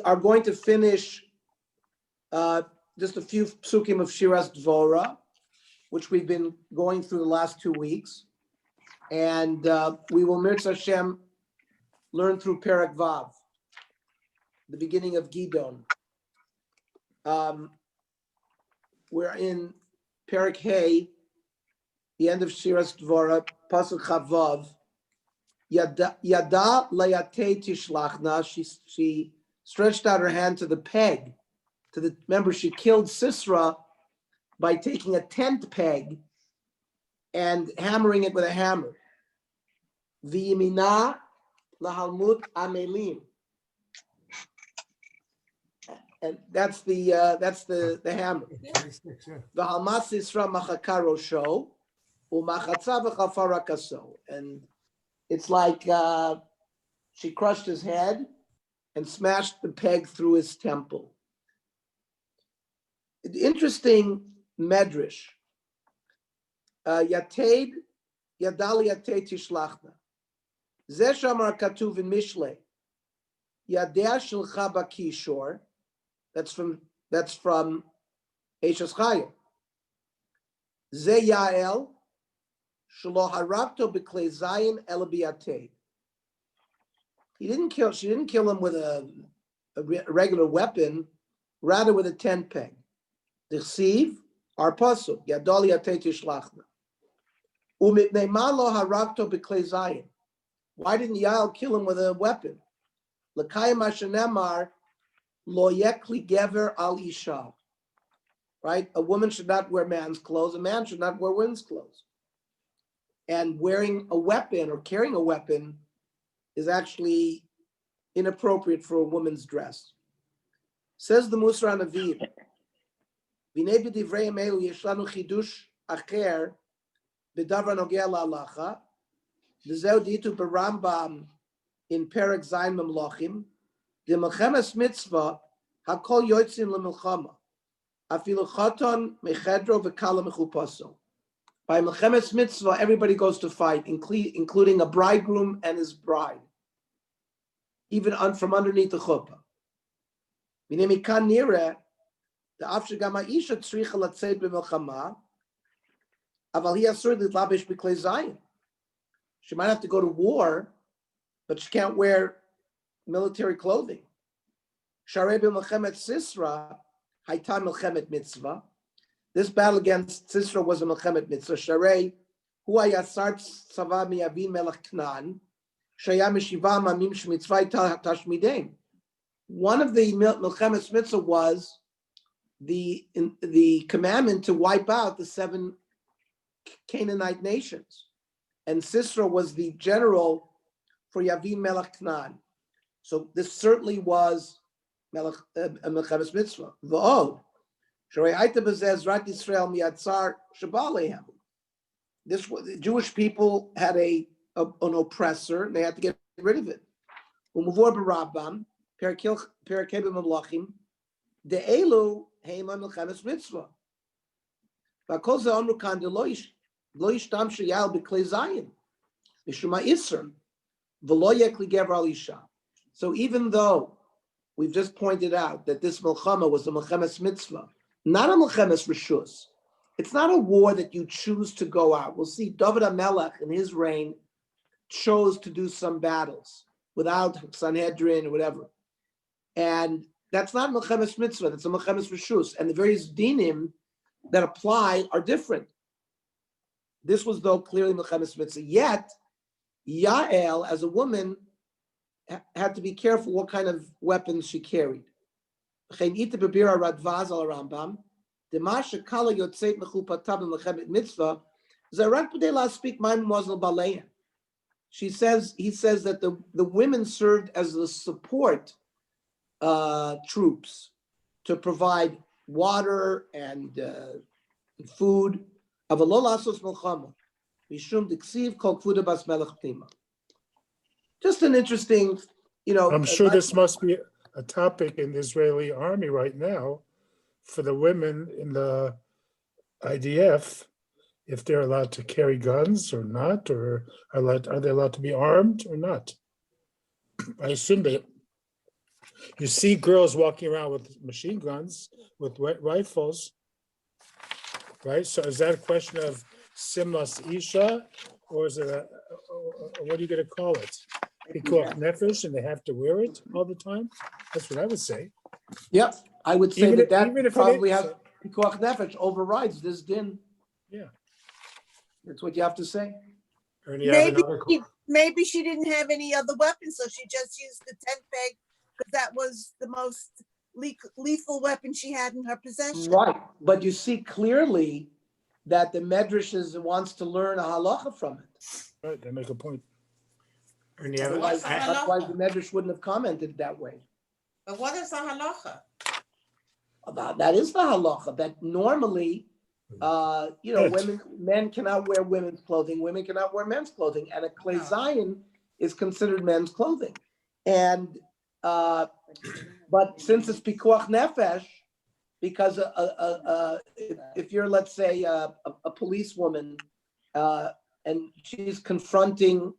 are going to finish just a few psukim of Shiras Dvorah, which we've been going through the last 2 weeks. And we will, Mirz Hashem, learn through Perek Vav, the beginning of Gidon. We're in Perek Hey, the end of Shiras Dvorah, Pasuk Chavav. Yada layate tishlachna. She stretched out her hand to the peg. Remember, she killed Sisera by taking a tent peg and hammering it with a hammer. V'yimina lahalmut amelim. And that's the hammer. V'halmas Sisera machakaro sho u'machatza v'chafara kaso. And it's like she crushed his head and smashed the peg through his temple. Interesting medrash. Yated, yadal yated tishlachna. Zeh shamar katuv in Mishlei. Yadeh shilcha bakishor. That's from Eishes Chayil. Zeh Yael shelo harabto b'klei zayin el biyated. She didn't kill him with a regular weapon, rather with a tent peg. D'chsiv, our pasuk, yadol yatet yishlachna. U'mipnei ma lo haragto b'klei zayin. Why didn't Yael kill him with a weapon? L'kayim hashanemar lo yekli gever al isha. Right? A woman should not wear man's clothes. A man should not wear women's clothes. And wearing a weapon or carrying a weapon is actually inappropriate for a woman's dress. Says the Musar Navi, "V'nei b'divrei elu yeshlanu chidush acher b'davar nogea la'alacha." V'zeu ditu b'Rambam in Perek Zayin Memlochim. The Melchemes mitzvah hakol yotzin le'milchama afilu chaton mechedro v'kala mechupaso. By Melchemes mitzvah, everybody goes to fight, including a bridegroom and his bride, even from underneath the chuppah. Minemikan nire, the afshegama isha tzricha latzeit b'melchama, aval hi asur litlabish b'klei zayin. She might have to go to war, but she can't wear military clothing. Sharei b'melchemet Sisra, hayta melchemet mitzvah. This battle against Sisera was a melchemet mitzvah. Sharei hu hayasar tzava miyavin melech Knan. One of the Melchemes Mitzvah was the commandment to wipe out the 7 Canaanite nations. And Sisera was the general for Yavin Melech Knan. So this certainly was a Melchemes Mitzvah. V'od, Sharei Aita b'zeh Israel miyatzar shabalehem. This was, the Jewish people had an oppressor, and they had to get rid of it. Umuvor b'Rambam, Perek Memlochim, de'elu heima melchemes mitzvah. V'kol ze omru kan lo yishtam sheyal b'klei zayin, mishum ha'isr, v'lo yekli gever al isha. So even though we've just pointed out that this melchama was a melchemes mitzvah, not a melchemes reshus, it's not a war that you choose to go out. We'll see David HaMelech in his reign chose to do some battles without Sanhedrin or whatever. And that's not Melchemes Mitzvah, that's a Melchemes Reshus. And the various dinim that apply are different. This was, though, clearly Melchemes Mitzvah. Yet, Yael, as a woman, had to be careful what kind of weapons she carried. She says, he says that the women served as the support troops to provide water and food. Just an interesting, I'm sure this must be a topic in the Israeli army right now for the women in the IDF, if they're allowed to carry guns or not, or are they allowed to be armed or not? I assume they You see girls walking around with machine guns, with rifles, right? So is that a question of simlas isha, or is it what are you going to call it? Pikuach nefesh, and they have to wear it all the time? That's what I would say. Yep, I would say Even that if probably it has is, pikuach nefesh overrides this din. yeah. That's what you have to say. Ernie, I have Maybe another maybe she didn't have any other weapons, so she just used the tent peg because that was the most lethal weapon she had in her possession. Right, but you see clearly that the Medrash wants to learn a halacha from it. Right, they make a point. Ernie, Otherwise the Medrash wouldn't have commented that way. But what is the halacha? That is the halacha, that normally, men cannot wear women's clothing, women cannot wear men's clothing, and a klei zayin is considered men's clothing. And, but since it's pikuach nefesh, because if you're, let's say, a policewoman, and she's confronting,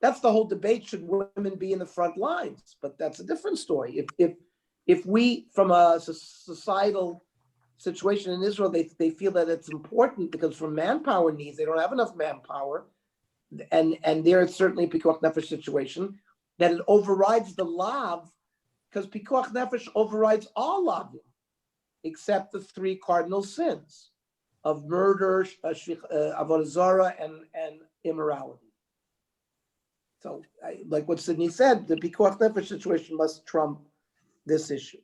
that's the whole debate, should women be in the front lines? But that's a different story. If we, from a societal situation in Israel, they feel that it's important because for manpower needs, they don't have enough manpower, and there it's certainly a pikuach nefesh situation, that it overrides the lav, because pikuach nefesh overrides all lavim, except the three cardinal sins of murder, avodah zarah, and immorality. So, like what Sidney said, the pikuach nefesh situation must trump this issue.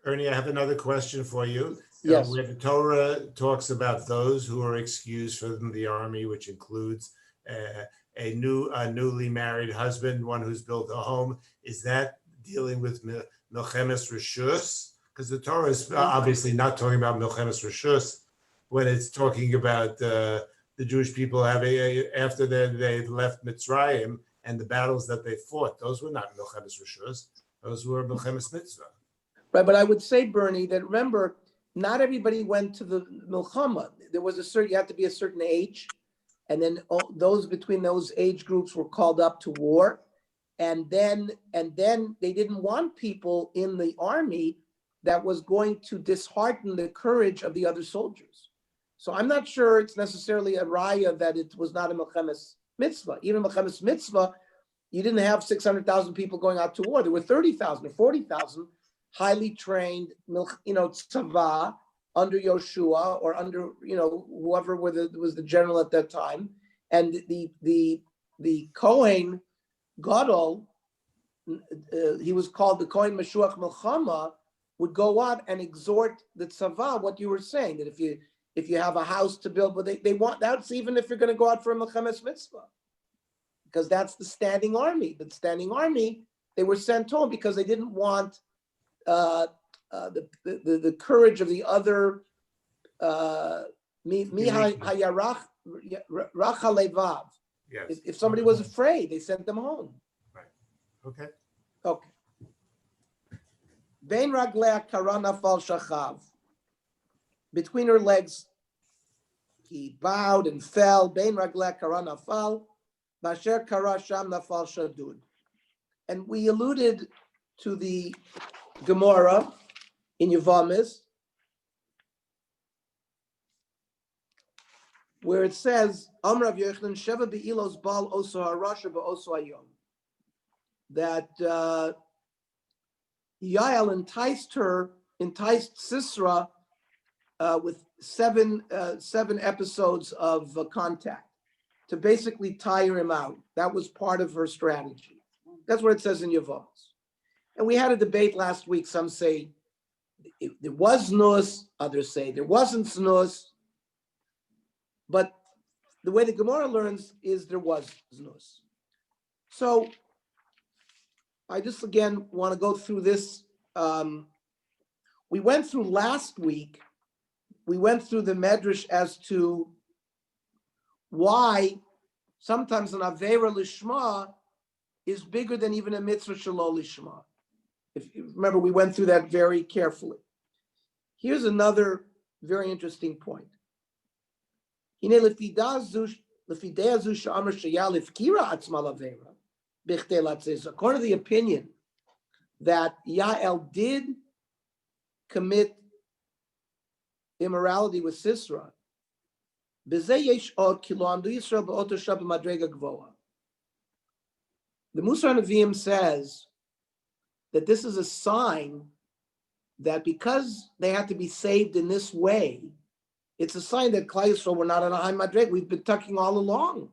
Ernie, I have another question for you. Yes. Where the Torah talks about those who are excused from the army, which includes a newly married husband, one who's built a home, is that dealing with milchemes reshus? Because the Torah is obviously not talking about milchemes reshus when it's talking about the Jewish people having after they left Mitzrayim and the battles that they fought. Those were not milchemes reshus. Those were milchemes mitzvah. Right, but I would say, Bernie, that remember, not everybody went to the milchama. There was you had to be a certain age, and then those between those age groups were called up to war, and then they didn't want people in the army that was going to dishearten the courage of the other soldiers. So I'm not sure it's necessarily a raya that it was not a milchemes mitzvah. Even milchemes mitzvah, you didn't have 600,000 people going out to war. There were 30,000 or 40,000 highly trained, tzava under Yoshua or under, whoever was the general at that time. And the Kohen Gadol, he was called the Kohen Meshuach Melchama, would go out and exhort the tzava, what you were saying, that if you have a house to build, but they want, that's even if you're going to go out for a milchemes mitzvah, because that's the standing army. The standing army, they were sent home because they didn't want the courage of the other rachalevav. Yes. If somebody was afraid, they sent them home. Right. Okay. Okay. Bein raglea kara nafal shachav. Between her legs, he bowed and fell. Bein raglea kara nafal. Basher kara sham nafal shadud. And we alluded to the Gemara in Yevamis, where it says, Amr Rav Yochanan Sheva be'ilos bal oso harasha ba'oso hayom, that Yael enticed Sisera with seven episodes of contact to basically tire him out. That was part of her strategy. That's what it says in Yevamis. And we had a debate last week. Some say there was znus, others say there wasn't znus. But the way the Gemara learns is there was znus. So I just again want to go through this. We went through last week, we went through the Medrash as to why sometimes an Aveira Lishma is bigger than even a Mitzvah Shalol Lishma. If you remember, we went through that very carefully. Here's another very interesting point. According to the opinion that Yael did commit immorality with Sisera. The Musar Nevi'im says that this is a sign that because they had to be saved in this way, it's a sign that Klal Yisrael were not on a high madrega. We've been talking all along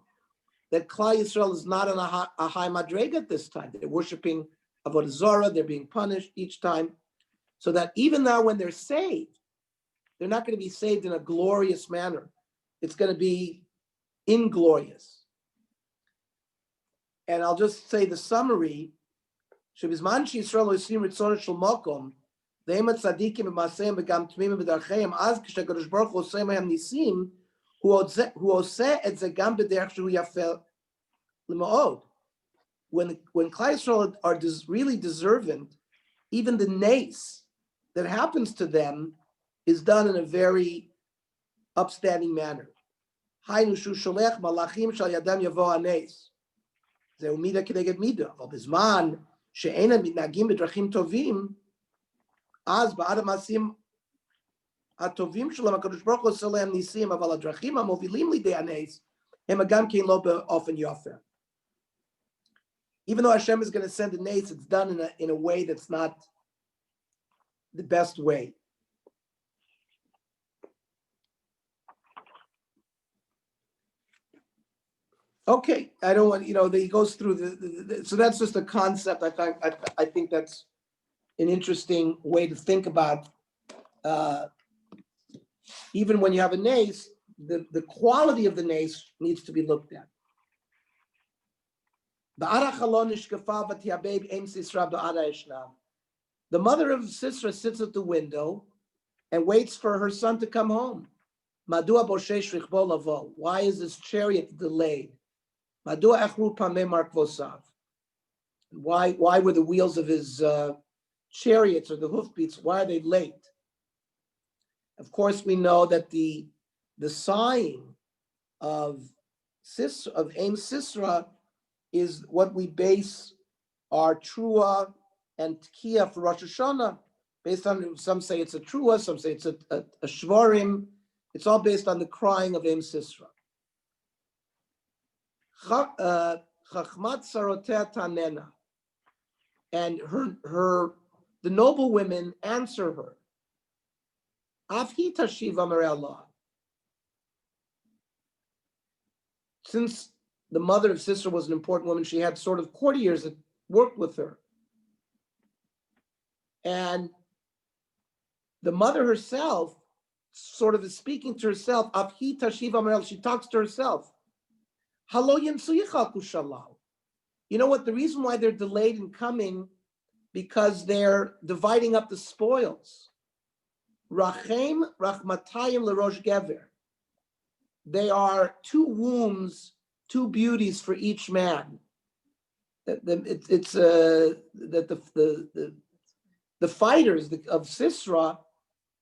that Klal Yisrael is not on a high madrega at this time. They're worshiping Avodah Zarah. They're being punished each time. So that even now when they're saved, they're not going to be saved in a glorious manner. It's going to be inglorious. And I'll just say the summary. שבזמן שישראל לא עושים רצונו של מקום, והם הצדיקים במעשיהם וגם תמימים בדרכיהם, אז כשהקדוש ברוך הוא עושה מהם ניסים, הוא עושה את זה גם בדרך שהוא יפה למאוד. When Klal Yisrael are really deserving, even the nace that happens to them is done in a very upstanding manner. היינו שהוא שולח מלאכים שעל ידם יבוא הנס. זהו מידה כנגד מידה, אבל בזמן שאינם מתנהגים בדרכים טובים, אז בעד המעשים הטובים שלהם, הקדוש ברוך הוא עושה להם ניסים, אבל הדרכים המובילים לידי הנס, הם גם כן לא באופן יפה. Even though Hashem is going to send a nace, it's done in a way that's not the best way. Okay, I don't want, he goes through so that's just a concept. I think that's an interesting way to think about, even when you have a nace, the quality of the nace needs to be looked at. The mother of Sisera sits at the window and waits for her son to come home. Why is this chariot delayed? Why were the wheels of his chariots or the hoofbeats, why are they late? Of course, we know that the sighing of Aim Sisera is what we base our Trua and Tkiya for Rosh Hashanah, based on, some say it's a Trua, some say it's a Shvarim. It's all based on the crying of Aim Sisera. Chachmat Sarotea Tanena, and the noble women answer her. Afhi Tashiv Amar Allah. Since the mother of Sisera was an important woman, she had sort of courtiers that worked with her. And the mother herself sort of is speaking to herself. Afhi Tashiv Amar Allah. She talks to herself. You know what? The reason why they're delayed in coming, because they're dividing up the spoils. Rachem rachmatayim lerosh gever. They are two wombs, two beauties for each man. It's that the fighters of Sisera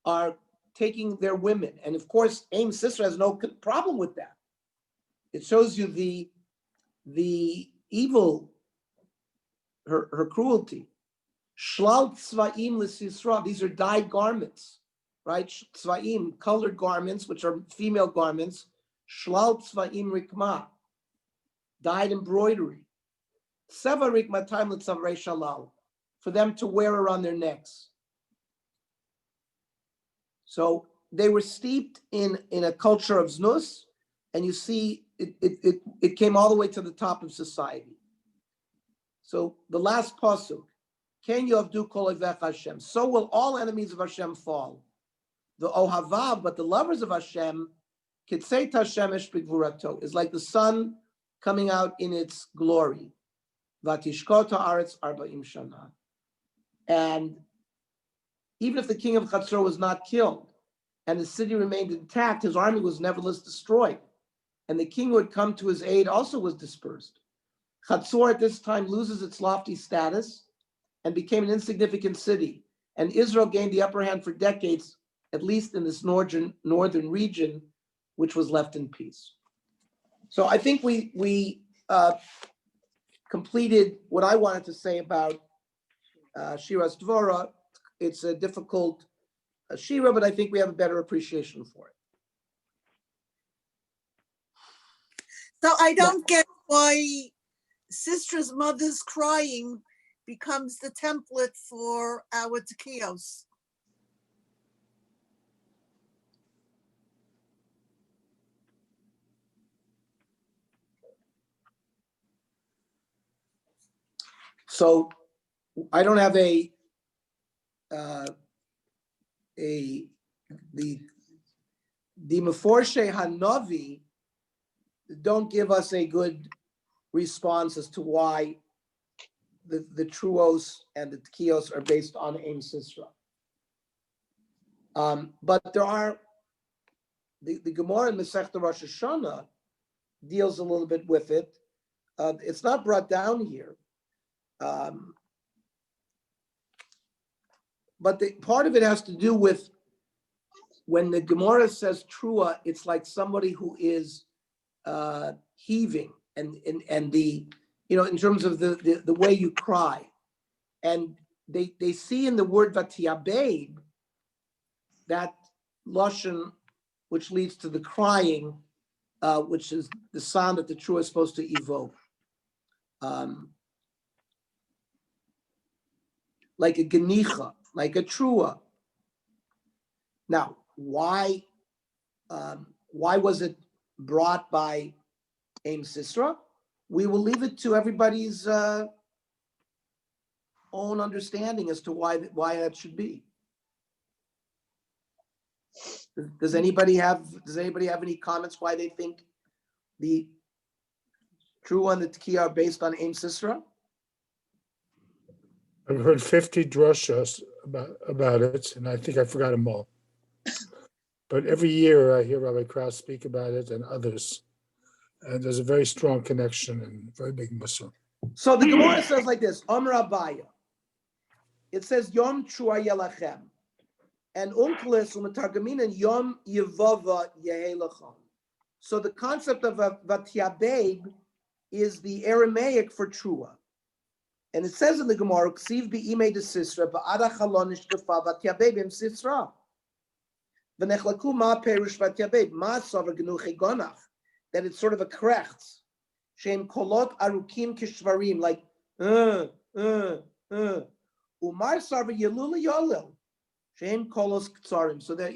are taking their women, and of course, Aim Sisera has no problem with that. It shows you the evil, her cruelty. Shlal tzvaim l'Sisra. These are dyed garments, right? Tzvaim, colored garments, which are female garments. Shlal tzvaim rikma, dyed embroidery. Seva rikma time l'tzavrei shalal, for them to wear around their necks. So they were steeped in a culture of znus, and you see it came all the way to the top of society. So the last pasuk, Ken yavdu kol ovech Hashem. So will all enemies of Hashem fall. The ohavav, but the lovers of Hashem, kitzeit Hashemesh b'gvurato, is like the sun coming out in its glory. Vatishkot haaretz arba'im shana. And even if the king of Chatzor was not killed and the city remained intact, his army was nevertheless destroyed. And the king who had come to his aid also was dispersed. Chatzor at this time loses its lofty status and became an insignificant city. And Israel gained the upper hand for decades, at least in this northern region, which was left in peace. So I think we completed what I wanted to say about Shiras Dvora. It's a difficult Shira, but I think we have a better appreciation for it. So I don't get why Sistra's mother's crying becomes the template for our tekios. So I don't have the Meforshe Hanavi don't give us a good response as to why the truos and the tekios are based on Ein Sisra. But there are the Gemara in Masechta Rosh Hashanah deals a little bit with it. It's not brought down here. But part of it has to do with when the Gemara says trua, it's like somebody who is heaving and the, in terms of the way you cry. And they see in the word vatiabeib that lashon, which leads to the crying, which is the sound that the trua is supposed to evoke. Like a genicha, like a trua. Now, why was it brought by Ein Sisra? We will leave it to everybody's own understanding as to why that should be. Does anybody have any comments why they think the trua and the tekiah are based on Ein Sisra? I've heard 50 drushas about it, and I think I forgot them all. But every year I hear Rabbi Krauss speak about it and others. And there's a very strong connection and very big mussar. So the Gemara says like this, Amr Abaya. It says Yom Trua Yelachem. And Unklis Umatargamin and Yom Yevava Yehelacham. So the concept of a Vatyabeib is the Aramaic for Trua. And it says in the Gemara, Ksiv bi'imei de Sisra, ba'ada chalon ishkafa Vatyabeib im Sisra. V'nechlaku ma perush Vatyabeib, ma sover genuchi gonach. That it's sort of a krechts. Shem kolot arukim kishvarim, like, Umar sarva yelula yolil. Shem kolos ktsarim. So that,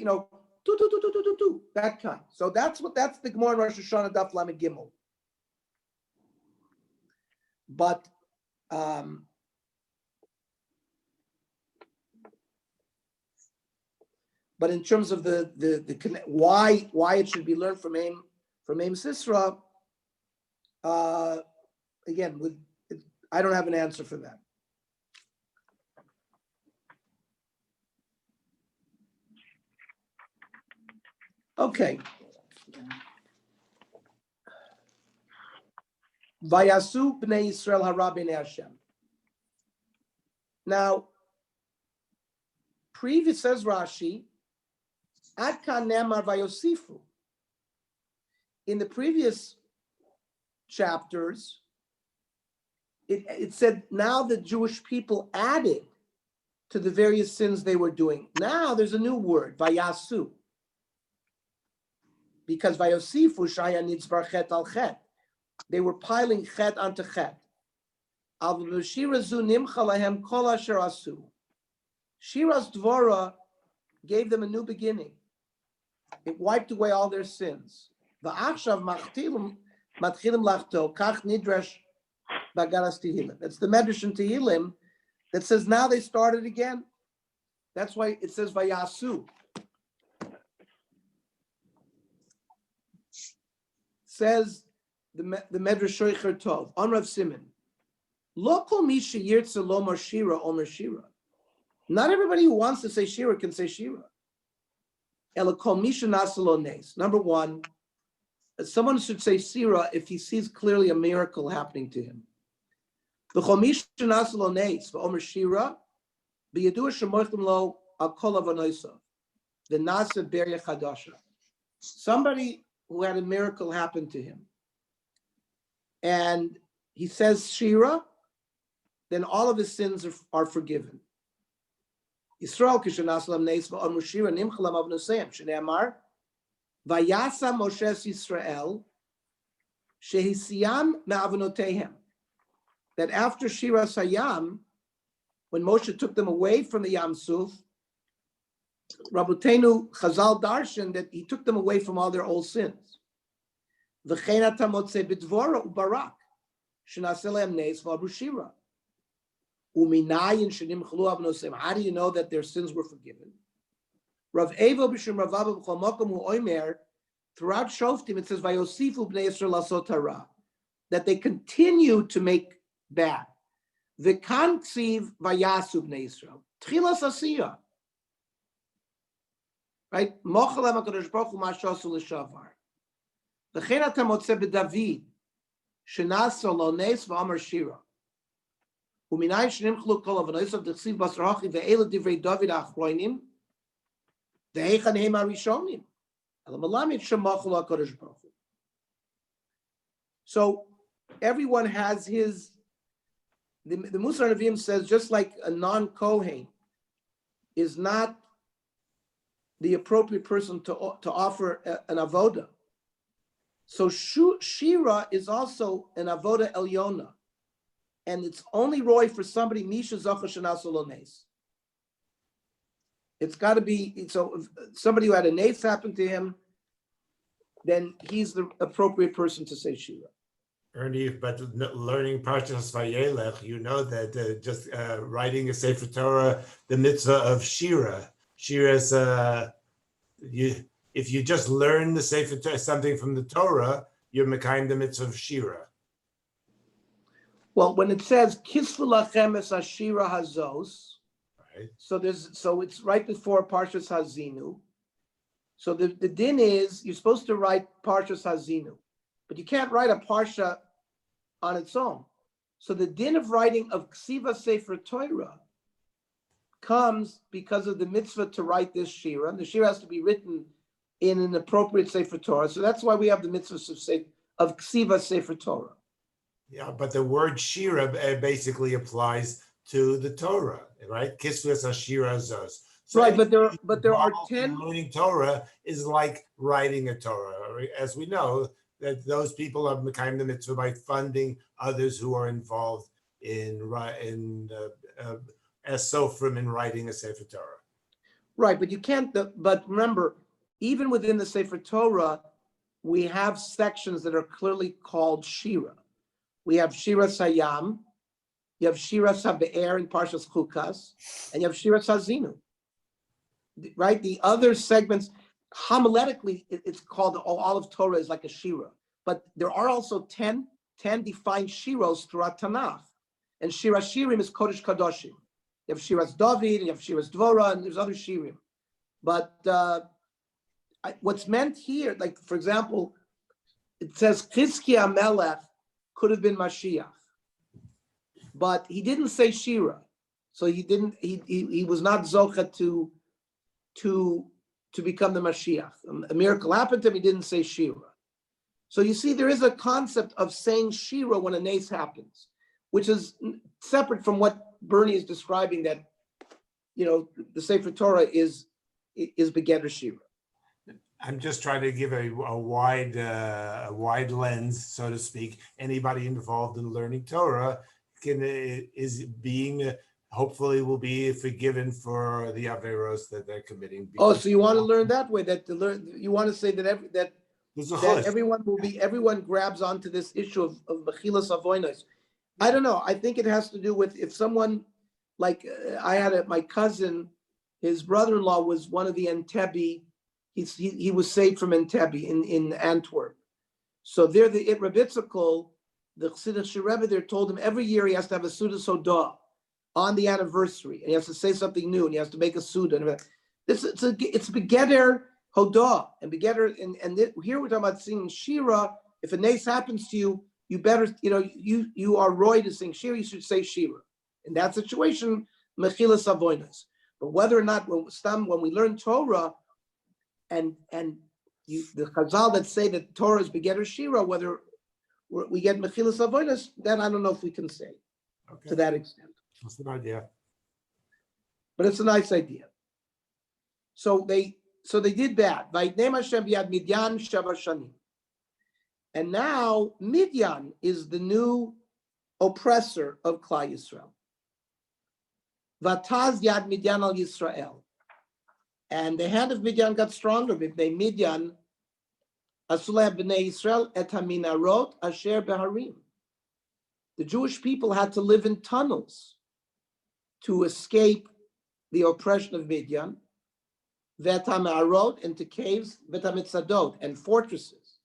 do, that kind. So that's the Gemara in Rosh Hashanah Daf Lamed Gimel. But in terms of the why it should be learned from Ein Sisra, again, I don't have an answer for that. Okay. Vayasu bnei Yisrael hara b'nei Hashem. Now, previous says Rashi, Ad kan nemar vayosifu. In the previous chapters, it said now the Jewish people added to the various sins they were doing. Now there's a new word, vayasu. Because vayosifu shaya nitzbar chet al chet. They were piling chet onto chet. Al v'shira zu nimcha lahem kol asher asu. Shiras Dvora gave them a new beginning. It wiped away all their sins. V'achshav matchilim lachto kach nidresh bagaras Tehillim. That's the Medrash in Tehillim that says now they started again. That's why it says vayasu. Says the Medrash Shoicher Tov on Rav Simon. Lo kol mi sheyirtze lomar shira omer shira. Not everybody who wants to say shira can say shira. Ela kol mi shenasa lo nes. Number one, someone should say shira if he sees clearly a miracle happening to him. V'chol mi shenasa lo nes v'omer shira b'yadua shemochlim lo al kol avanosav v'nasa beria chadasha. Somebody who had a miracle happen to him. And he says Shira, then all of his sins are forgiven. Yisrael kishenasalam neis va'amru shira nimchalam avnuseim shnei amar vayasa Moshe Yisrael shehisiyam me'avonotehem. That after Shiras Hayam, when Moshe took them away from the Yam Suf, Rabbeinu Chazal Darshan that he took them away from all their old sins. V'chein atamotze b'dvora ubarak shenaseh lehem neis v'amru shira. Uminayin shenimchalu avnoseim. How do you know that their sins were forgiven? Rav Evo b'shem Rav Abba b'chol makom hu oimer. Throughout Shoftim it says vayosifu bnei Yisrael lasot hara, that they continue to make bad. V'kan ksiv vayasu bnei Yisrael tchilas asiyah. Right? Mochalem HaKadosh Baruch Hu ma'ashasu l'shavar. V'chein ata motzeh b'David shenaso lo neis v'amar shira. U'minayin shenimchalu kol avonosav d'chsiv basar hachi ve'ela divrei David ha'achronim ve'eichan heim harishonim ela malamid shemachal HaKadosh Baruch Hu. So everyone has his. The Musar Nevi'im says just like a non-Kohen is not the appropriate person to offer an avoda. So Shira is also an avoda elyona, and it's only roy for somebody misha zacha shenaso nes. It's got to be, so if somebody who had a nes happen to him, then he's the appropriate person to say Shira. Ernie, but learning Parshas Vayelech, you know that just writing a Sefer Torah, the mitzvah of Shira. Shira's, if you just learn the Sefer Torah, something from the Torah, you're mekayim the mitzvah of Shira. Well, when it says Kisvu lachem es Ashira hazos, Right. so it's right before Parshas Hazinu. So the din is you're supposed to write Parshas Hazinu, but you can't write a parsha on its own. So the din of writing of Ksiva Sefer Torah comes because of the mitzvah to write this shira. And the shira has to be written in an appropriate Sefer Torah. So that's why we have the mitzvah of Ksiva Sefer Torah. Yeah, but the word shira basically applies to the Torah, right? Kisvus Ashira Zos. So right, but there are 10. Learning Torah is like writing a Torah, as we know. That those people are mekayim the mitzvah by funding others who are involved as sofrim in writing a Sefer Torah. Right, but you can't. But remember, even within the Sefer Torah, we have sections that are clearly called Shira. We have Shira Sayam, you have Shira Sabe'er in Parshas Chukas, and you have Shira Sazinu. Right, the other segments. Homiletically, it's called all of Torah is like a shira, but there are also 10 defined shiros throughout Tanakh, and shira shirim is Kodesh Kadoshim. You have shiras David, and you have shiras Dvorah, and there's other shirim. But what's meant here, like for example, it says Chizkiah Melech could have been Mashiach, but he didn't say shira, so he was not zocha to become the Mashiach. A miracle happened to him, he didn't say Shira. So you see, there is a concept of saying Shira when a nace happens, which is separate from what Bernie is describing, that, the Sefer Torah is Begeder Shira. I'm just trying to give a wide lens, so to speak. Anybody involved in learning Torah hopefully will be forgiven for the averos that they're committing. Oh, so you want to learn that way? You want to say that everyone grabs onto this issue of mechilas avonos. I don't know. I think it has to do with if someone, like I had my cousin, his brother-in-law was one of the Entebbe. He was saved from Entebbe in Antwerp. So there, the Rabbitzical, the Chassidic Rebbe there told him every year he has to have a Suda Sodah on the anniversary, and he has to say something new, and he has to make a Suda. It's Begeder Hodah, and Begeder, and here we're talking about singing Shira. If a nace happens to you, you better, you are roy to sing Shira, you should say Shira. In that situation, Mechilas Avonos. But whether or not when we learn Torah, and the Chazal that say that Torah is Begeder Shira, whether we get Mechilas Avonos, then I don't know if we can say. Okay, to that extent. that's an idea. But it's a nice idea. So they did that. Vayitnem Hashem b'yad Midyan sheva shanim. And now Midyan is the new oppressor of Klal Yisrael. Vataz yad Midyan al Yisrael. And the hand of Midyan got stronger. B'nei Midyan asuleh b'nei Yisrael et haminarot asher beharim. The Jewish people had to live in tunnels to escape the oppression of Midyan. Vet hamarot, into caves, vet hamitzadot, and fortresses.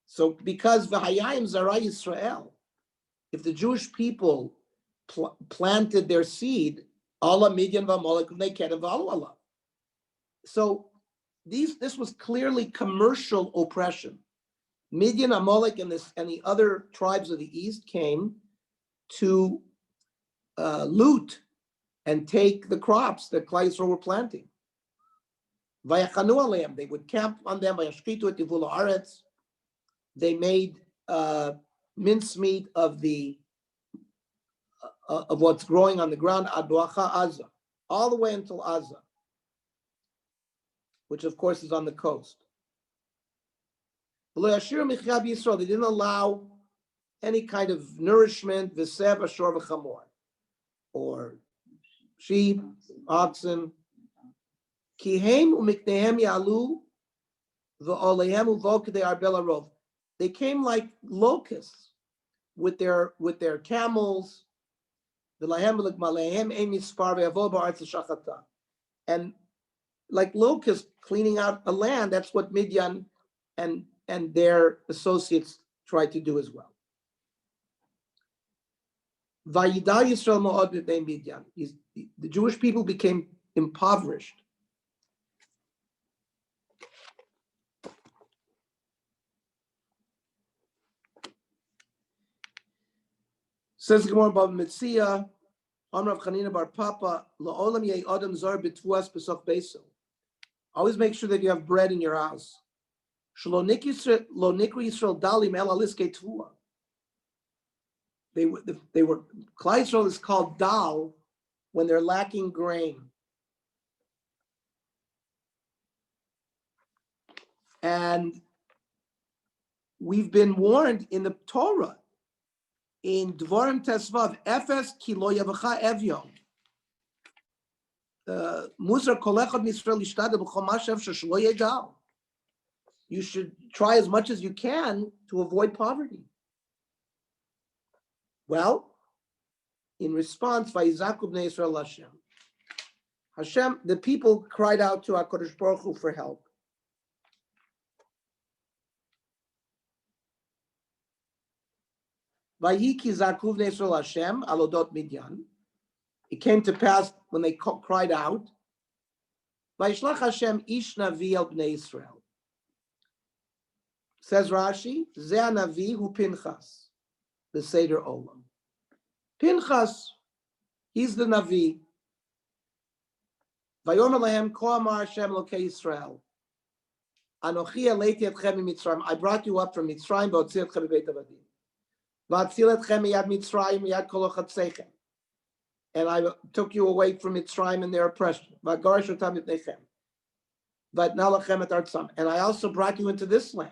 So because v'hayayim zara Yisrael, if the Jewish people planted their seed, Allah Midyan v'Amalek v'Nekedem v'Alu Allah. So this was clearly commercial oppression. Midyan, Amalek, and the other tribes of the east came to loot and take the crops that Klal Yisrael were planting. Vayachanu aleim, they would camp on them. Vayashchitu et yivul haaretz. They made mincemeat of what's growing on the ground, ad boacha Aza, all the way until Aza, which of course is on the coast. They didn't allow any kind of nourishment, v'sev, ashor, v'chamor, or sheep, oxen. Kihem umiknehem yalu v'olehem uvokdei arbel arov. They came like locusts with their camels. And like locusts cleaning out a land, that's what Midyan and their associates tried to do as well. Vayida Yisrael ma'od b'nei Midyan. The Jewish people became impoverished. Says Gemara Bav Metzia, Amrav Chanina Bar Papa, La'olam yei adam zar b'tvuas b'sof beso. Always make sure that you have bread in your house. Shlo nikri Yisrael dalim el aliskei tvua. They were Klal Yisrael is called dal when they're lacking grain. And we've been warned in the Torah, in Dvarim Tesvav, Efes ki lo yavacha evyon. Musar kol echad Yisrael yishtadel b'chol ma shefsheh shelo yedal. You should try as much as you can to avoid poverty. Well, in response, Vayizaku b'nei Yisrael Hashem. Hashem, the people cried out to HaKadosh Baruch Hu for help. Vayiki zakuv b'nei Yisrael Hashem alodot Midyan. It came to pass when they cried out. Vayishlach Hashem ish Navi el b'nei Yisrael. Says Rashi, Zeh Navi hu Pinchas, the Seder Olam. Pinchas, he's the Navi. Vayomer lahem ko amar Hashem Elokei Yisrael. Anochi aleiti etchem miMitzrayim. I brought you up from Mitzrayim, v'otzi etchem mibeit avadim. V'atzil etchem miyad Mitzrayim, miyad kol ochatzeichem. And I took you away from Mitzrayim and their oppression. V'agarish otam mipneichem. V'atnalachem et artzam. And I also brought you into this land.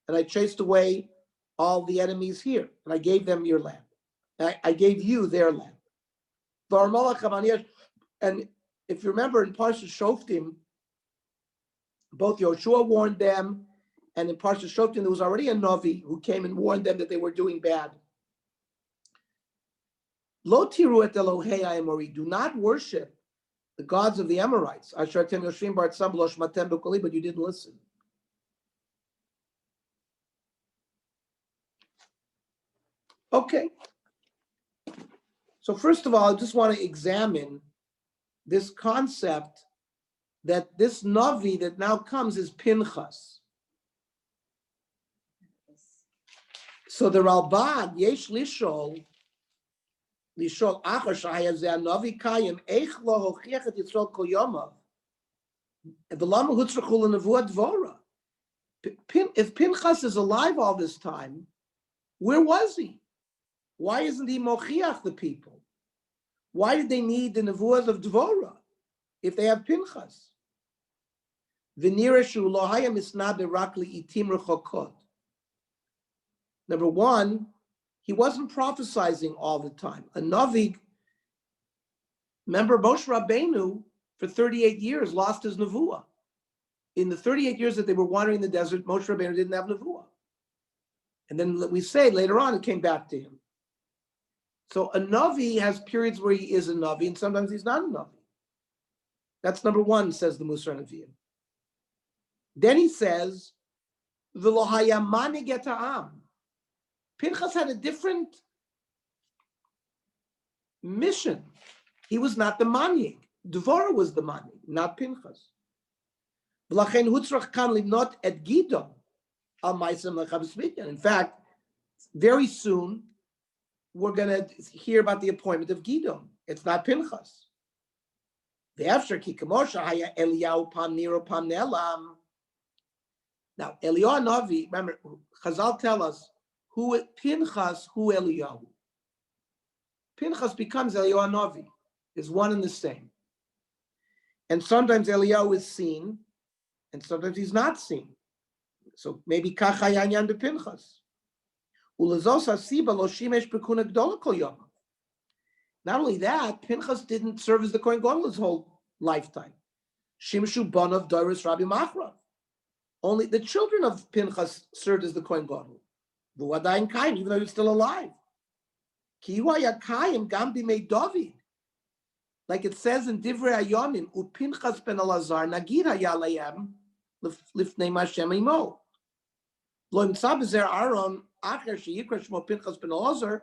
And I chased away all the enemies here. And I gave them your land. I gave you their land. And if you remember in Parsha Shoftim, both Yoshua warned them, and in Parsha Shoftim there was already a Navi who came and warned them that they were doing bad. Lo tiru et Elohei ha'Emori. Do not worship the gods of the Amorites. Asher atem yoshvim b'artzam v'lo shmatem b'koli, but you didn't listen. Okay. So first of all, I just want to examine this concept that this Navi that now comes is Pinchas. So the Ralbag, Yesh Lishol Achar Shahaya Zeh Navi Kayim, Eich Lo Hochiach Et Yisrael Kol Yomav, V'lama Hutzrachul Nevuah Dvora. If Pinchas is alive all this time, where was he? Why isn't he mochiach the people? Why did they need the nevuahs of Dvorah if they have Pinchas? Number one, he wasn't prophesying all the time. A Navi, remember Moshe Rabbeinu, for 38 years lost his nevuah. In the 38 years that they were wandering the desert, Moshe Rabbeinu didn't have nevuah. And then we say later on it came back to him. So a Navi has periods where he is a Navi and sometimes he's not a Navi. That's number one, says the Musar Nevi'im. Then he says, V'lo haya manig et ha'am. Pinchas had a different mission. He was not the manig. Dvorah was the manig, not Pinchas. V'lachen hutzrach kan limnot et Gidon al ma'asem lechavos Midyan. In fact, very soon we're going to hear about the appointment of Gidon. It's not Pinchas. Ve'efshar ki kamosha haya Eliyahu pam niro pam ne'elam. Now, Eliyahu Navi, remember, Chazal tell us who Pinchas, who Eliyahu. Pinchas becomes Eliyahu Navi, is one and the same. And sometimes Eliyahu is seen, and sometimes he's not seen. So maybe Kachayanyan de Pinchas. Not only that, Pinchas didn't serve as the Kohen Gadol his whole lifetime. Shimshu Banav Doris Rabbi Machrav. Only the children of Pinchas served as the Kohen Gadol. V'wadayin Kaim, even though he was still alive. Ki hu haya Kaim gam b'mei David. Like it says in Divrei Hayomim, uPinchas ben Elazar nagid haya layem lifnei Hashem imo. Lo imtza b'zer Aaron acher sheyikra shmo Pinchas ben Elazar.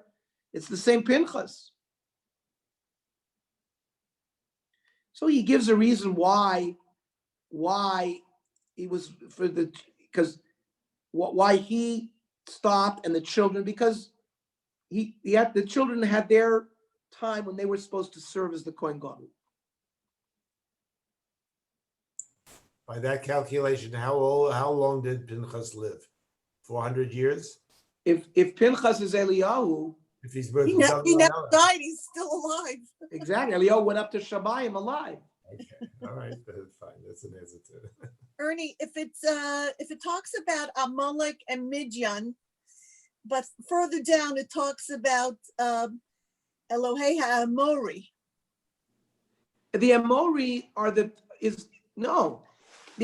It's the same Pinchas. So he gives a reason why he was why he stopped and the children, because he had the children had their time when they were supposed to serve as the Kohen Gadol. By that calculation, how long did Pinchas live? 400 years? If Pinchas is Eliyahu, If he's He never died. He's still alive. exactly, Eliyahu went up to Shamayim alive. Okay, all right, that's fine. That's an answer to it. Ernie, if it talks about Amalek and Midian, but further down it talks about Elohei HaAmori. The Amori are the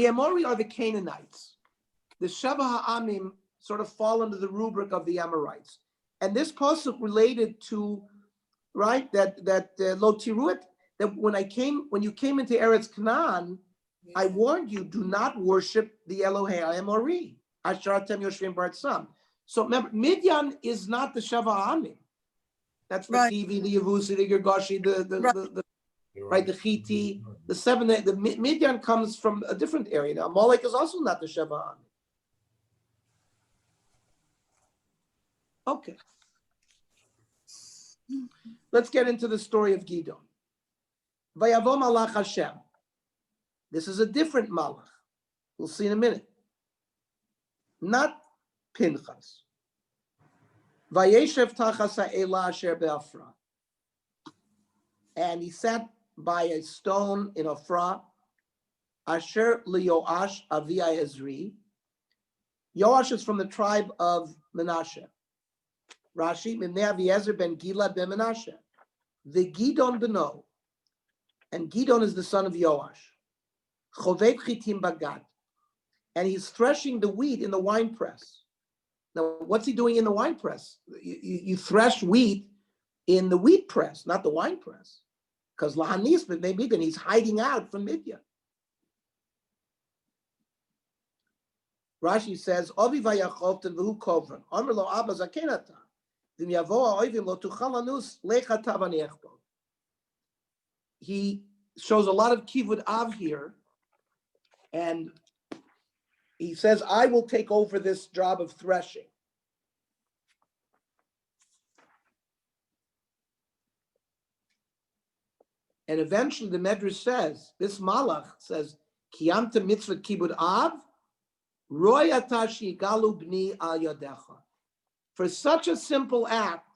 Amori are the Canaanites. The Sheva Ha'amim sort of fall under the rubric of the Amorites. And this pasuk related to, right, that Lo Tiruet, that when you came into Eretz Canaan, I warned you, do not worship the Elohei HaAmori. Asharatem Yoshvim Baratzam. So remember, Midian is not the Sheva Ha'amim. That's the Tivi, the Yevusi, the Girgashi, the Chiti, the seven. The Midian comes from a different area. Now, Amalek is also not the Sheva Ha'amim. Okay. Let's get into the story of Gidon. Vayavo Malach Hashem. This is a different Malach. We'll see in a minute. Not Pinchas. Vayeshev tachas ha'ela asher be'afra. And he sat by a stone in Afra. Asher liYoash avi Ezri. Yoash is from the tribe of Menashe. Rashi, Mimnei Aviezer ben Gilad ben Menashe. The Gidon beno. And Gidon is the son of Yoash. Chovet chitim bagad. And he's threshing the wheat in the winepress. Now, what's he doing in the winepress? You thresh wheat in the wheat press, not the wine press. Because Lahanis, maybe then he's hiding out from Midian. Rashi says, Ovi vayachovten v'hu kovran. Omer lo abba zakenata. V'im yavo ha'oivim lo tuchal anus lecha tav ani echbod. He shows a lot of kivud av here. And he says, I will take over this job of threshing. And eventually the Medrash says, this Malach says, Kiyamta mitzvah kibud av, roy atashi galu bni al yadecha. For such a simple act,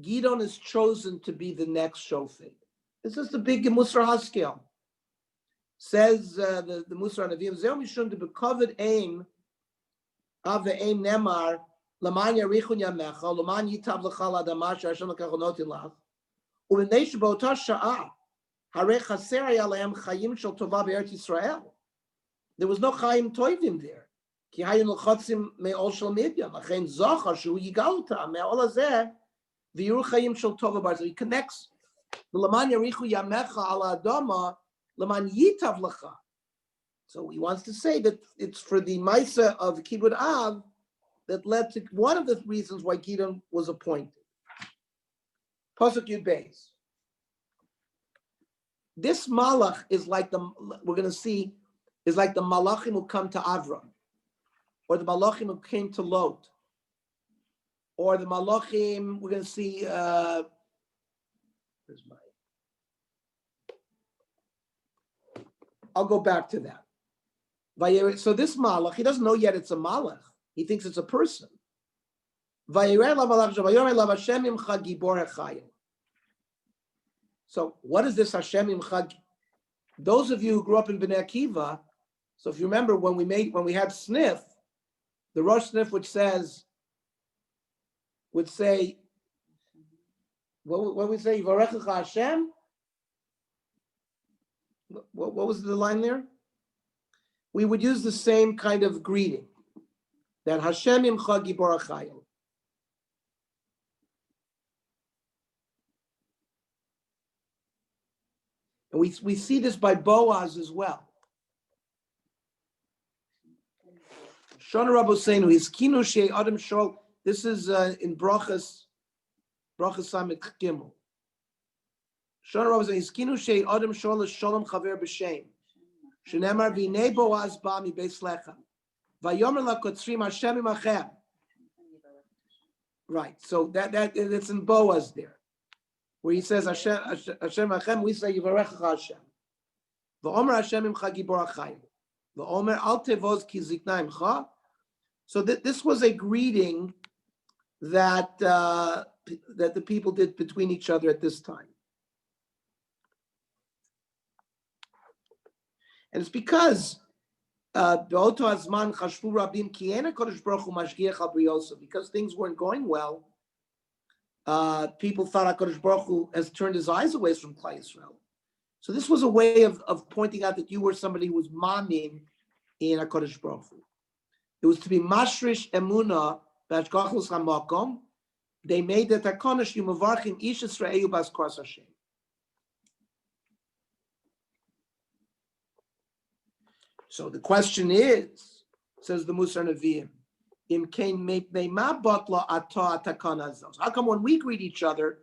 Gidon is chosen to be the next shofet. This is the big Musar Haskel. Says the Musar Navi, Zeh mishum de bekovid aim of the aim nemar laman yarichun yamecha laman yitav l'chal adamar she'Hashem lekachonoti lach u'b'nei sheba'ota sha'a harei chaser haya lahem chayim shel tova be'eretz Yisrael. There was no chayim toivim there. Ki hayin l'chotzim me'ol shel midyan lachen zachar shu yigal otam me'ol hazeh v'yiru chayim shel tova bar. So he connects the laman yarichu yamecha ala adama laman yitav l'cha. So he wants to say that it's for the Maisa of Kibbud Av that led to one of the reasons why Gidon was appointed. Pasuk Yud Beis. This Malach is like we're going to see, is like the Malachim who come to Avram, or the Malachim who came to Lot, or the Malachim, we're going to see, where's my, I'll go back to that. So this malach, he doesn't know yet it's a malach. He thinks it's a person. So what is this Hashem Imcha? Those of you who grew up in Bnei Akiva, so if you remember when we had Sniff, the Rosh Sniff would say, what would we say? Yivarechecha Hashem? What was the line there? We would use the same kind of greeting, that Hashem Imcha Gibor HaChayil. And we see this by Boaz as well. Shona Rabbeinu, his kinu shei Adam Shol. This is in Brachas Samit Gimel. Shona Rabbeinu, his kinu shei Adam Shol Shalom Chaver B'Shem. Shenemar v'nei Boaz ba mi beis lechem. Vayomer lakotzrim Hashem imachem. Right. So that it's in Boaz there, where he says Hashem imachem. We say Yivarechecha Hashem. V'omer Hashem imcha gibor hachayim. V'omer al tevoz ki zikna imcha. So this was a greeting that that the people did between each other at this time. And it's because because things weren't going well, people thought HaKadosh Baruch Hu has turned his eyes away from Klal Yisrael. So this was a way of pointing out that you were somebody who was mamim in HaKadosh Baruch Hu. It was to be mashrish emuna b'hashgachos hamakom. They made that HaKadosh Yumavarchim Ish Yisrael Bas Kras Hashem. So the question is, says the Musar Nevi'im, how come when we greet each other,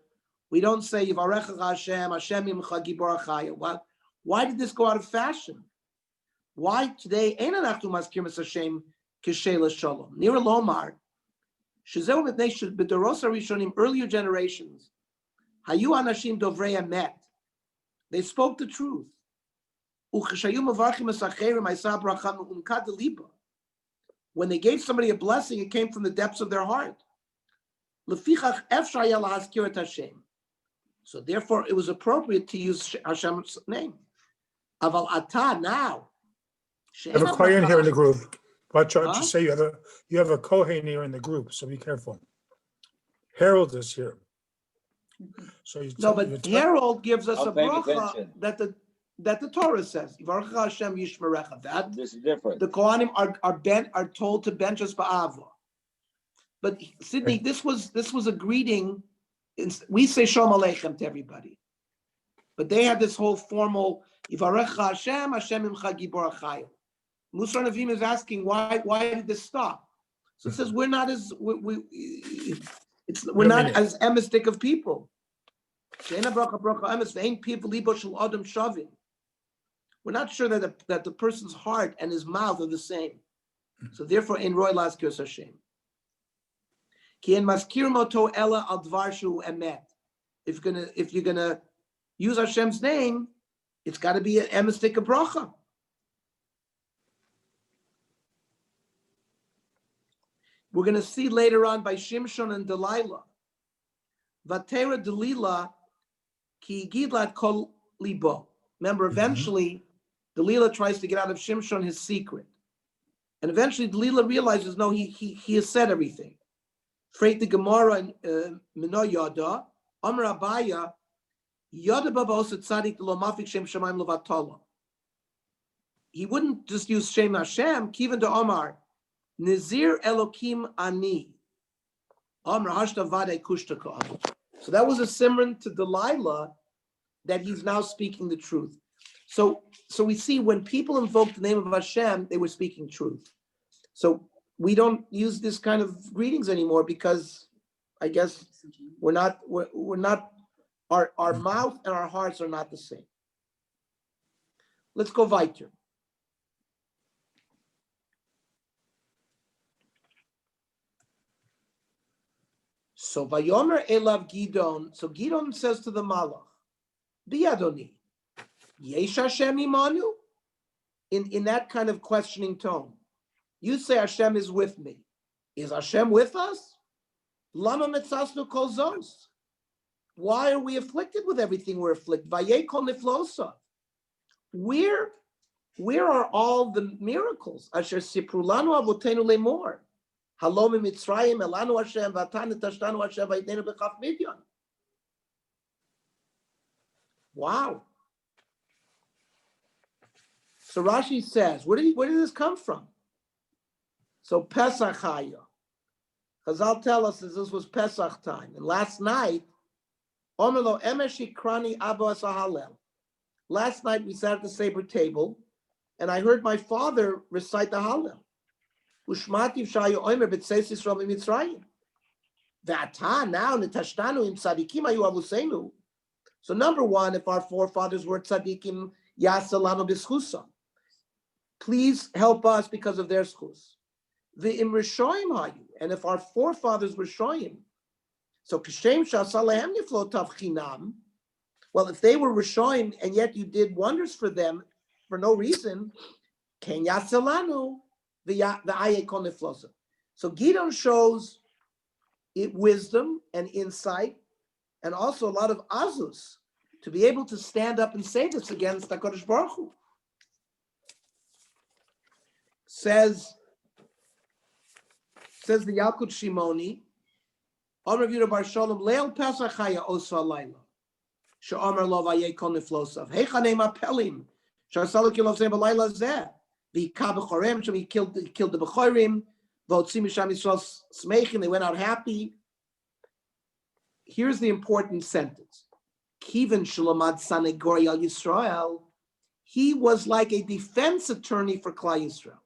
we don't say Yivarechecha Hashem, Hashem Imcha Gibor HaChayil? Why did this go out of fashion? Why today? Ein anachnu mazkirim es Hashem k'sheila shalom. Nira lomar, shezeu mipnei b'doros harishonim, earlier generations, hayu anashim dovrei emet. They spoke the truth. When they gave somebody a blessing, it came from the depths of their heart. So therefore, it was appropriate to use Hashem's name. Aval ata now. I have a Kohen here in the group. Watch out! Just say you have a Kohen here in the group, so be careful. Harold is here. So Harold gives us a bracha that the Torah says, Yivarechecha Hashem Yishmerecha. That this is different. The Kohanim are told to bench us ba'ava. But Sidney, this was a greeting. We say Shalom Aleichem to everybody, but they have this whole formal Yivarechecha Hashem, Hashem Imcha Gibor HaChayil. Musar Navim is asking why did this stop? So it says we're not as as emistic of people. We're not sure that the person's heart and his mouth are the same. So therefore, in Roy Laskir Hashem. If you're gonna use Hashem's name, it's got to be an emistik of bracha. We're going to see later on by Shimshon and Delilah. Vatera Delila ki gidlat kol libo. Remember, eventually, Delila tries to get out of Shimshon his secret. And eventually Delila realizes, no, he has said everything. Freit the Gemara in Mino Yada, Amr Abaya, Yada Baba Osa Tzadik Lo Mafik Shem Shemaim Levatala. He wouldn't just use Shem Hashem, Kivan de Omar, Nizir Elokim Ani, Amr Hashta Vade Kushtaka. So that was a simran to Delilah that he's now speaking the truth. So we see when people invoke the name of Hashem, they were speaking truth. So we don't use this kind of greetings anymore because I guess we're not our mouth and our hearts are not the same. Let's go weiter. So Vayomer Elav Gidon. So Gidon says to the Malach, Biadoni, Yesh Hashem imanu? In that kind of questioning tone. You say Hashem is with me. Is Hashem with us? Lama mitzasnu kol zos. Why are we afflicted with everything we're afflicted? Vayei kol niflosa. Where are all the miracles? Asher sipru lanu avotenu lemor. Halom mitzrayim elanu Hashem v'atan tashtanu Hashem v'yitnenu b'chaf midyan. Wow. So Rashi says, where did this come from? So Pesach Chaya. Chazal tell us that this was Pesach time. And last night, Omelo Emesh Shikrani Abba Sahalel. Last night we sat at the Seder table, and I heard my father recite the Hallel. Ushmativ Shayu Omer B'Tzeis Yisrael Mitzrayim. V'ata now Netashtanu Im Tzadikim Ayu Avusenu. So number one, if our forefathers were tzadikim, yasalanu b'schusam. Please help us because of their schus. The im rishoyim hayu, and if our forefathers were shoyim, so kishem shasalehem niflo tavchinam. Well, if they were rishoyim and yet you did wonders for them for no reason, ken yasalanu the ayekon niflosa. So Gidon shows it wisdom and insight, and also a lot of azus to be able to stand up and say this against HaKadosh Baruch Hu. Says the Yalkut Shimoni, Amar Yehuda Bar Shalom, Leil Pesach Chaya Osa Alayla, She'amar Lo Vayei Kol Niflosav, Heichanem Apelim, She'asalik Yilov Zeh B'Layla Zeh, V'yika B'chorem, so he killed the B'chorim, V'otzim Misham Yisrael Smechin, they went out happy. Here's the important sentence. Kivan Shalomad Sanegori Al Yisrael, he was like a defense attorney for Klal Yisrael.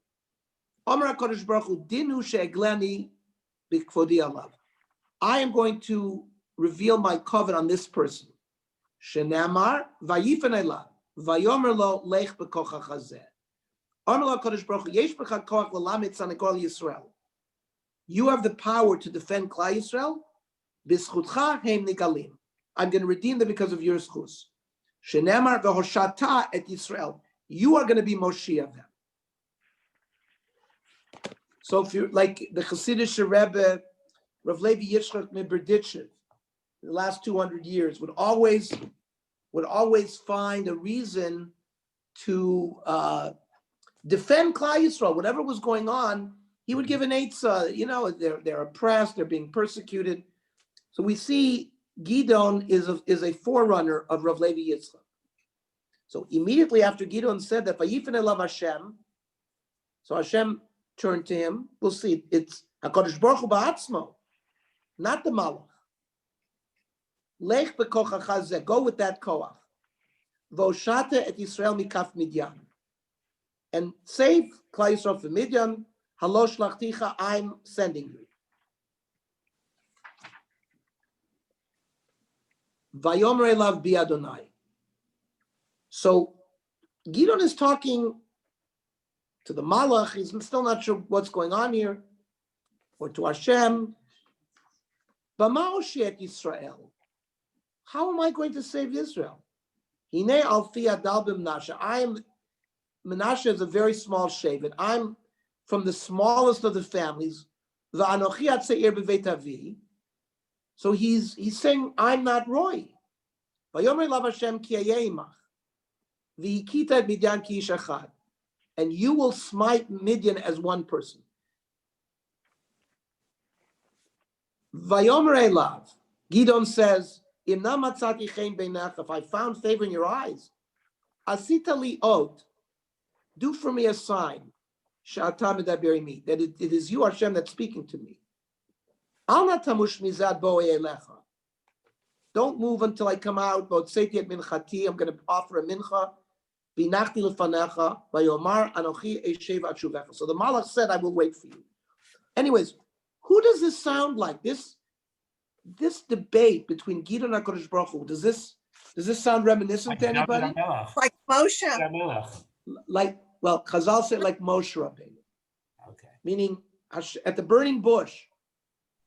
Amar HaKadosh Baruch Hu, Dinu she'egleni b'kvodi alav. I am going to reveal my covenant on this person. Shenamar vayifen elav vayomer lo lech b'kochach hazeh. Amar HaKadosh Baruch Hu, yesh b'cha koach l'lamet sanegor Yisrael. You have the power to defend Klal Yisrael. B'schutcha heim nigalim. I'm going to redeem them because of your schus. Shenemar v'hoshata et Yisrael. You are going to be Moshe of them. So if you're like the Chassidish Rebbe, Rav Levi Yitzchak Miberditchev, the last 200 years would always find a reason to defend Klal Yisrael. Whatever was going on, he would give an eitzah. They're oppressed, they're being persecuted. So we see Gidon is a forerunner of Rav Levi Yitzchak. So immediately after Gidon said that Vayifen elav Hashem, so Hashem turned to him. We'll see. It's HaKadosh Baruch Hu ba'atzmo, not the Malach. Lech bekochach hazeh, go with that koach. V'oshata et Yisrael mikaf Midyan, and save Klal Yisrael from Midyan. Halosh lachticha, I'm sending you. Vayomer elav bi Adonai. So Gidon is talking to the Malach. He's still not sure what's going on here, or to Hashem. B'ma oshet Yisrael. How am I going to save Israel? Hine alfi adal b'Menashe. Menashe is a very small shevet. I'm from the smallest of the families. V'anochi atzeir b'veit avi. So he's saying, I'm not Roy. Vayomer lav Hashem ki ayeh imach, v'hikita et Midian ki ish echad, and you will smite Midian as one person. Vayomer elav, Gidon says, Im na matzati chen beinach, if I found favor in your eyes, asita li ot, do for me a sign, she'ata medaberi mi, that it is you, Hashem, that's speaking to me. Al na tamush mizad bo'ei elecha. Don't move until I come out. I'm going to offer a mincha. So the Malach said, I will wait for you. Anyways, who does this sound like? This debate between Gidon and HaKadosh Baruch Hu, does this sound reminiscent to anybody? Like Moshe. Like, well, Chazal said like Moshe Rabbeinu. Okay. Meaning, at the burning bush,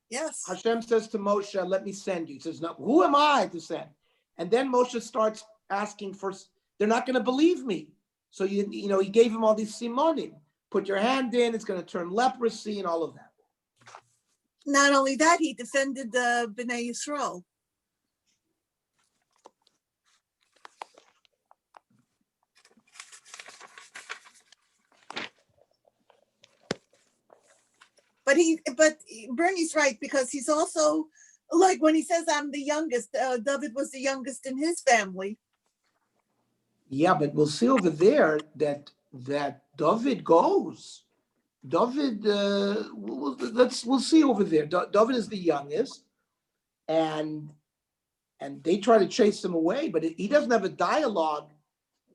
Yes. Hashem says to Moshe, let me send you. He says, no, who am I to send? And then Moshe starts asking for, they're not going to believe me. So, he gave him all these simonim. Put your hand in, it's going to turn leprosy and all of that. Not only that, he defended the Bnei Yisrael. But Bernie's right, because he's also, like when he says I'm the youngest, David was the youngest in his family. Yeah, but we'll see over there that David goes. David, we'll see over there. David is the youngest, and they try to chase him away, but he doesn't have a dialogue.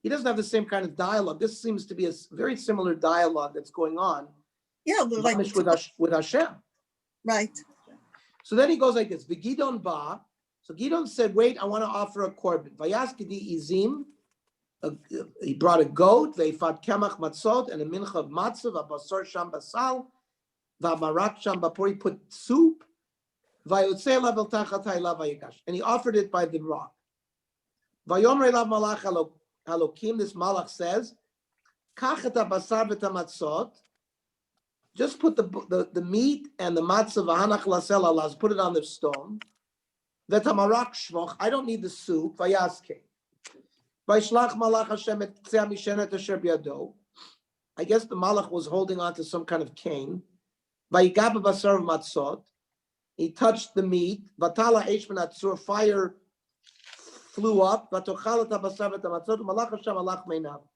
He doesn't have the same kind of dialogue. This seems to be a very similar dialogue that's going on. Yeah, like with Hashem. Right. So then he goes like this. V'Gidon ba. So Gidon said, "Wait, I want to offer a korban." Vayaskedi izim. He brought a goat. Veifat kemach matzot and a mincha of matzah. V'basor sham basal. V'amarak sham bapor. He put soup. Vayotzei lav tachat ha'elav vayigash. And he offered it by the rock. Vayomer elav malach halokim. This malach says, "Kach et habasar v'et hamatzot." Just put the meat and the matzah v'hanach lasel alas, put it on the stone. V'tamarak shvoch, I don't need the soup. Vayaske. V'ishlach malach Hashem et tzeh mishenet asher b'yado. I guess the malach was holding on to some kind of cane. V'yigab b'basar matzot. He touched the meat. V'tala eish min hatzur, fire flew up. V'tochal et habasar v'et hamatzot. Malach Hashem alach meinav.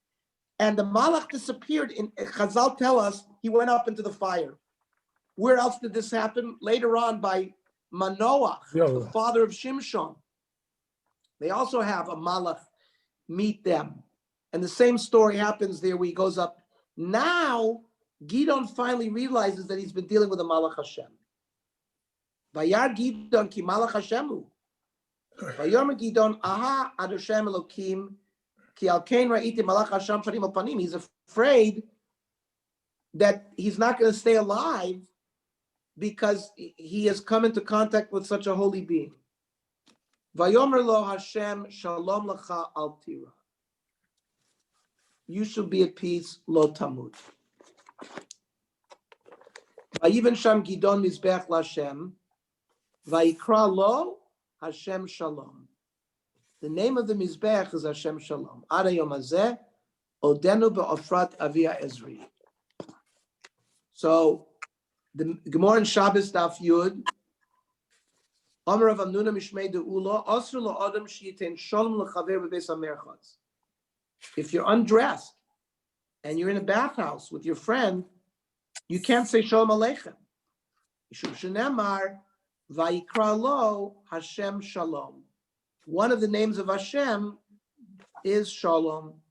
And the malach disappeared. In Chazal tell us he went up into the fire. Where else did this happen? Later on by Manoach, the father of Shimshon. They also have a malach meet them. And the same story happens there where he goes up. Now, Gidon finally realizes that he's been dealing with a malach Hashem. Vayar Gidon ki malach Hashemu. Vayomer Gidon aha ad Hashem Elokim. He's afraid that he's not going to stay alive because he has come into contact with such a holy being. Vayomer lo Hashem shalom lecha al tira. You shall be at peace, lo tamut. Vayiven sham Gidon mizbech l'Hashem, vayikra lo Hashem shalom. The name of the Mizbech is Hashem Shalom. Ada Yom Hazeh, Odenu be'ofrat Avia Ezri. So, the Gemara in Shabbos Daf Yud, Omer of Amnuna Mishmei De'ula, Osru lo Adam Shiyitein Shalom lechaver b'beis hamerchatz. If you're undressed and you're in a bathhouse with your friend, you can't say Shalom Aleichem. Yishum shenemar, Vayikra lo Hashem Shalom. One of the names of Hashem is Shalom.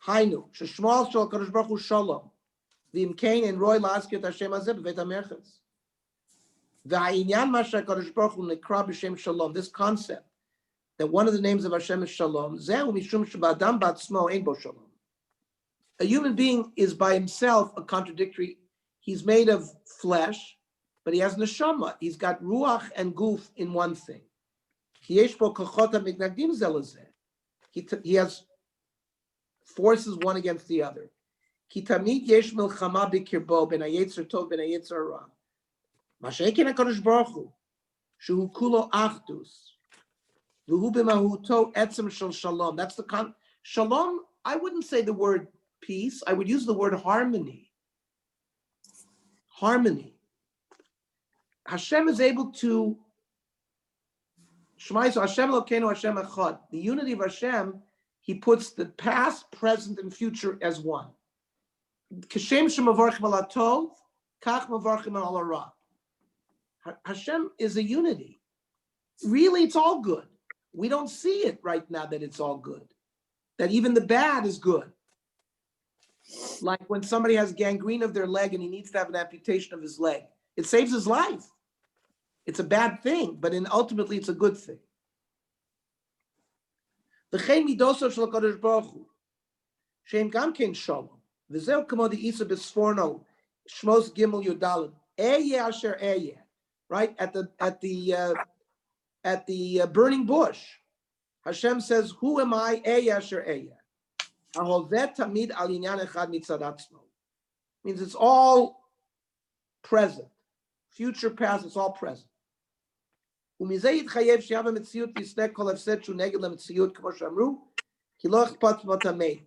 Hainu, Sheshmal Shal Kadosh Baruch Hu Shalom. V'imkein en roy la'askir Hashem hazeh b'veit hamerchatz. V'ha'inyan masha Kadosh Baruch Hu nekra b'shem Shalom. This concept that one of the names of Hashem is Shalom. Zehu mishum sheba'adam ba'atzmo ein bo Shalom. A human being is by himself a contradictory. He's made of flesh, but he has neshama. He's got ruach and guf in one thing. He has forces one against the other. Shehu kulo achdus. V'hu b'mahuto etzem shel shalom. That's the shalom. I wouldn't say the word peace. I would use the word harmony. Harmony. Hashem is able to Shema Yisrael, Hashem Elokeinu Hashem Echad. The unity of Hashem, He puts the past, present, and future as one. Kashem shemavarchim al hatov, kach mavarchim al hara. Hashem is a unity. Really, it's all good. We don't see it right now that it's all good. That even the bad is good. Like when somebody has gangrene of their leg and he needs to have an amputation of his leg. It saves his life. It's a bad thing, but ultimately it's a good thing. V'chein midoso shel HaKadosh Baruch Hu, she'em gam kein shalom, v'zeu kamo de'isa b'sforno, Shmos Gimel Yudalad, Eyeh asher eyeh, right? At the burning bush, Hashem says, "Who am I?" Eyeh asher eyeh. Hahoveh tamid al inyan echad mitzad atzmo. Means it's all present, future, past. It's all present. ומזה יתחייב שיהיה במציאות ישנה כל הפסד שהוא נגד למציאות, כמו שאמרו, כי לא אכפת מות המת.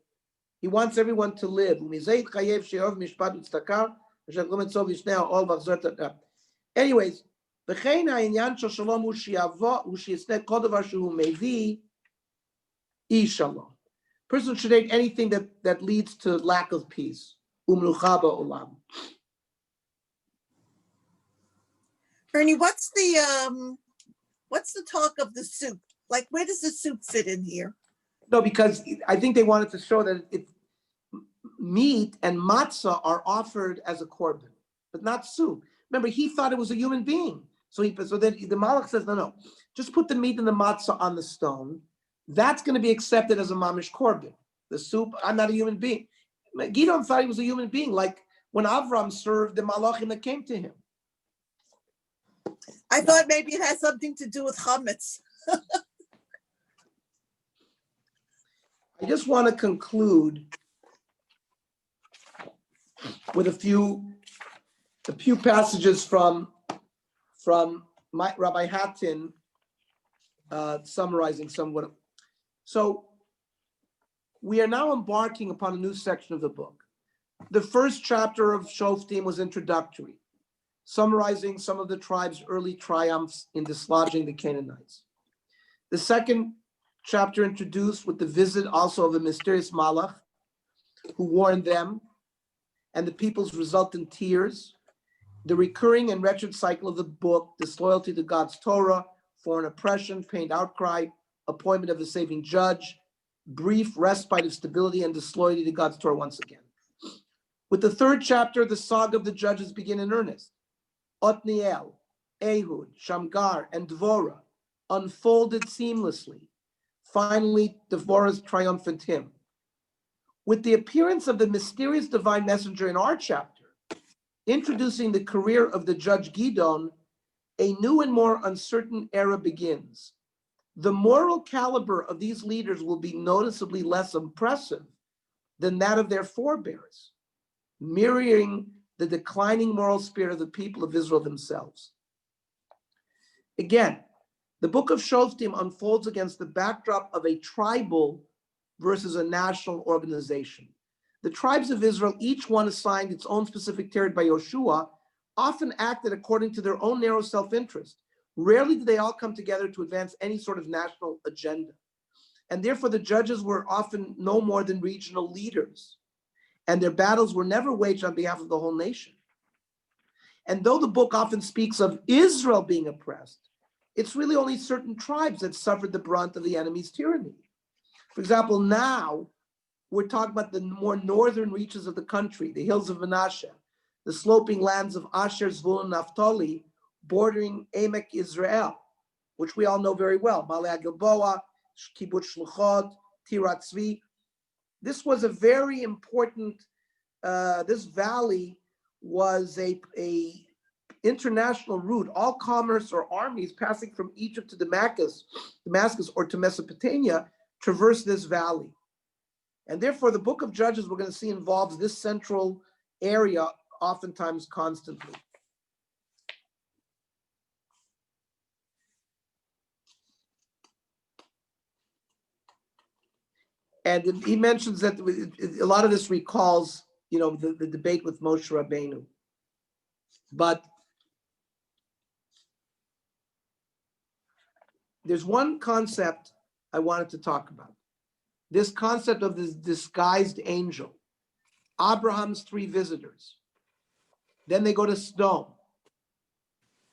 He wants everyone to live. ומזה יתחייב שאוהב משפט וצדקה, אשר לא מצוב ישנה העול ואחזור את הדם. Anyways, וכן העניין של שלום הוא שיבוא, הוא שישנה כל דבר שהוא מביא, אי שלום. Person should take anything that leads to lack of peace. ומלוכה בעולם. Ernie, what's the talk of the soup? Like, where does the soup fit in here? No, because I think they wanted to show that meat and matzah are offered as a korban, but not soup. Remember, he thought it was a human being. So then the Malach says, no, just put the meat and the matzah on the stone. That's going to be accepted as a mamish korban. The soup, I'm not a human being. Gidon thought he was a human being, like when Avram served the malachim that came to him. I thought maybe it has something to do with chametz. I just want to conclude with a few passages from Rabbi Hattin, summarizing somewhat. So we are now embarking upon a new section of the book. The first chapter of Shoftim was introductory, summarizing some of the tribe's early triumphs in dislodging the Canaanites. The second chapter introduced with the visit also of a mysterious malach who warned them and the people's resultant tears, the recurring and wretched cycle of the book, disloyalty to God's Torah, foreign oppression, pained outcry, appointment of a saving judge, brief respite of stability and disloyalty to God's Torah once again. With the third chapter, the saga of the judges begin in earnest. Otniel, Ehud, Shamgar, and Dvorah unfolded seamlessly. Finally, Dvorah's triumphant hymn. With the appearance of the mysterious divine messenger in our chapter, introducing the career of the judge Gidon, a new and more uncertain era begins. The moral caliber of these leaders will be noticeably less impressive than that of their forebears, mirroring the declining moral spirit of the people of Israel themselves. Again, the book of Shoftim unfolds against the backdrop of a tribal versus a national organization. The tribes of Israel, each one assigned its own specific territory by Yoshua, often acted according to their own narrow self-interest. Rarely did they all come together to advance any sort of national agenda. And therefore, the judges were often no more than regional leaders, and their battles were never waged on behalf of the whole nation. And though the book often speaks of Israel being oppressed, it's really only certain tribes that suffered the brunt of the enemy's tyranny. For example, now we're talking about the more northern reaches of the country, the hills of Menashe, the sloping lands of Asher, Zvulun, Naphtali, bordering Emek Israel, which we all know very well, Malei Gilboa, Kibbutz Shluchot, Tirat Tzvi. This was a very important, this valley was a international route. All commerce or armies passing from Egypt to Damascus or to Mesopotamia traversed this valley. And therefore, the book of Judges we're going to see involves this central area oftentimes constantly. And he mentions that a lot of this recalls, the debate with Moshe Rabbeinu. But there's one concept I wanted to talk about. This concept of this disguised angel. Abraham's 3 visitors. Then they go to Sodom.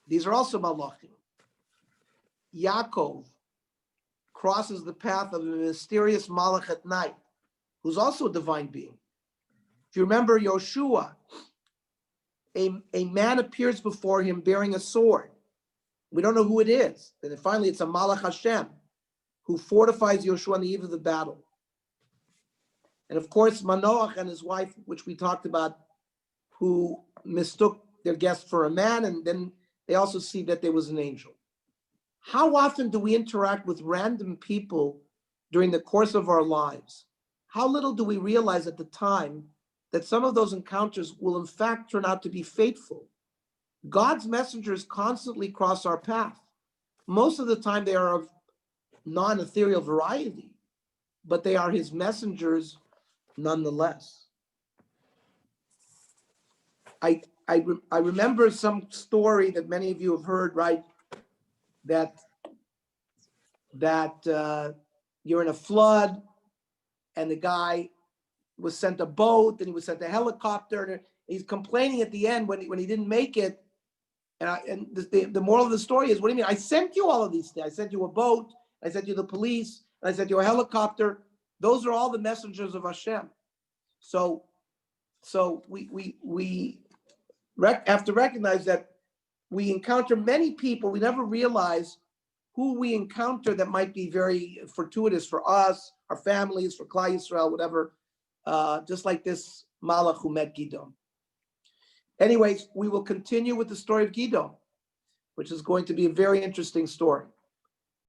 These are also malachim. Yaakov crosses the path of a mysterious malach at night, who's also a divine being. If you remember Yoshua, a man appears before him bearing a sword. We don't know who it is. And then finally, it's a malach Hashem who fortifies Yoshua on the eve of the battle. And of course, Manoach and his wife, which we talked about, who mistook their guest for a man, and then they also see that there was an angel. How often do we interact with random people during the course of our lives? How little do we realize at the time that some of those encounters will in fact turn out to be fateful? God's messengers constantly cross our path. Most of the time they are of non-ethereal variety, but they are his messengers nonetheless. I remember some story that many of you have heard, right? That you're in a flood, and the guy was sent a boat, and he was sent a helicopter, and he's complaining at the end when he didn't make it. And the moral of the story is, what do you mean? I sent you all of these things. I sent you a boat, I sent you the police, I sent you a helicopter. Those are all the messengers of Hashem. So we have to recognize that we encounter many people. We never realize who we encounter that might be very fortuitous for us, our families, for Klal Yisrael, whatever. Just like this Malach who met Gidon. Anyways, we will continue with the story of Gidon, which is going to be a very interesting story.